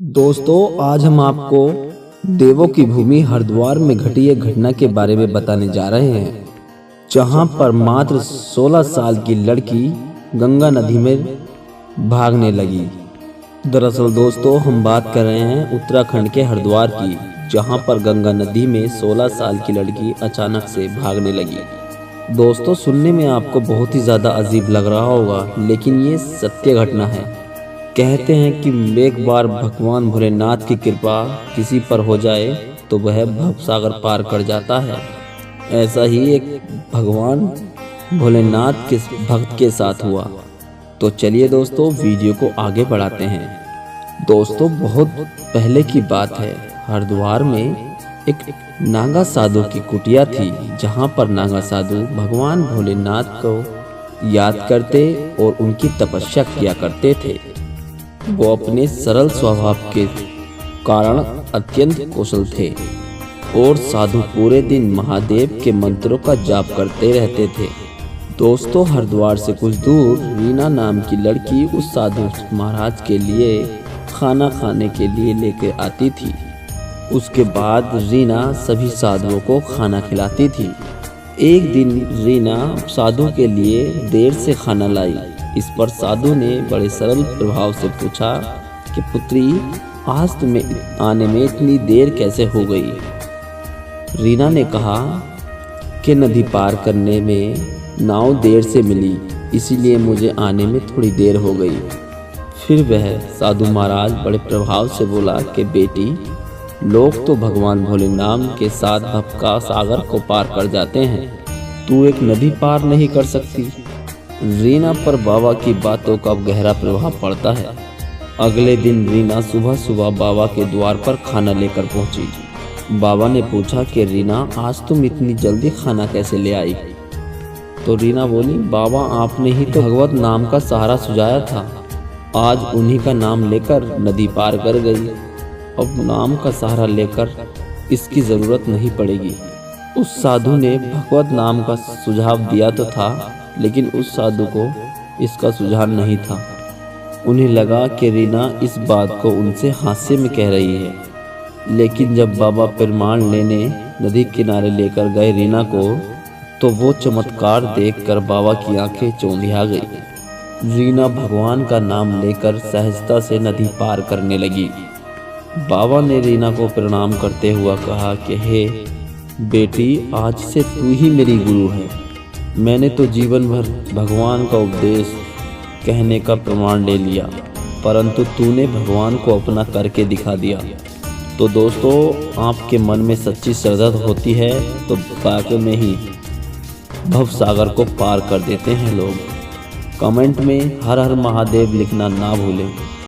दोस्तों, आज हम आपको देवों की भूमि हरिद्वार में घटी एक घटना के बारे में बताने जा रहे हैं, जहां पर मात्र 16 साल की लड़की गंगा नदी में भागने लगी। दरअसल दोस्तों, हम बात कर रहे हैं उत्तराखंड के हरिद्वार की, जहां पर गंगा नदी में 16 साल की लड़की अचानक से भागने लगी। दोस्तों, सुनने में आपको बहुत ही ज़्यादा अजीब लग रहा होगा, लेकिन ये सत्य घटना है। कहते हैं कि एक बार भगवान भोलेनाथ की कृपा किसी पर हो जाए तो वह भवसागर पार कर जाता है। ऐसा ही एक भगवान भोलेनाथ के भक्त के साथ हुआ। तो चलिए दोस्तों, वीडियो को आगे बढ़ाते हैं। दोस्तों, बहुत पहले की बात है, हरिद्वार में एक नागा साधु की कुटिया थी, जहां पर नागा साधु भगवान भोलेनाथ को याद करते और उनकी तपस्या किया करते थे। वो अपने सरल स्वभाव के कारण अत्यंत कुशल थे और साधु पूरे दिन महादेव के मंत्रों का जाप करते रहते थे। दोस्तों, हरिद्वार से कुछ दूर रीना नाम की लड़की उस साधु महाराज के लिए खाना खाने के लिए लेकर आती थी। उसके बाद रीना सभी साधुओं को खाना खिलाती थी। एक दिन रीना साधु के लिए देर से खाना लाई। इस पर साधु ने बड़े सरल प्रभाव से पूछा कि पुत्री, आज तुम्हें आने में इतनी देर कैसे हो गई? रीना ने कहा कि नदी पार करने में नाव देर से मिली, इसीलिए मुझे आने में थोड़ी देर हो गई। फिर वह साधु महाराज बड़े प्रभाव से बोला कि बेटी, लोग तो भगवान भोलेनाथ के साथ भव का सागर को पार कर जाते हैं, तू एक नदी पार नहीं कर सकती। रीना पर बाबा की बातों का गहरा प्रभाव पड़ता है। अगले दिन रीना सुबह सुबह बाबा के द्वार पर खाना लेकर पहुंची। बाबा ने पूछा कि रीना, आज तुम इतनी जल्दी खाना कैसे ले आई? तो रीना बोली, बाबा, आपने ही तो भगवत नाम का सहारा सुझाया था, आज उन्हीं का नाम लेकर नदी पार कर गई। अब नाम का सहारा लेकर इसकी ज़रूरत नहीं पड़ेगी। उस साधु ने भगवत नाम का सुझाव दिया तो था, लेकिन उस साधु को इसका सुझाव नहीं था। उन्हें लगा कि रीना इस बात को उनसे हास्य में कह रही है। लेकिन जब बाबा प्रमाण लेने नदी किनारे लेकर गए रीना को, तो वो चमत्कार देखकर बाबा की आंखें चौंधिया गई। रीना भगवान का नाम लेकर सहजता से नदी पार करने लगी। बाबा ने रीना को प्रणाम करते हुआ कहा कि हे बेटी, आज से तू ही मेरी गुरु है। मैंने तो जीवन भर भगवान का उपदेश कहने का प्रमाण ले लिया, परंतु तूने भगवान को अपना करके दिखा दिया। तो दोस्तों, आपके मन में सच्ची श्रद्धा होती है तो वाकई में ही भव सागर को पार कर देते हैं लोग। कमेंट में हर हर महादेव लिखना ना भूलें।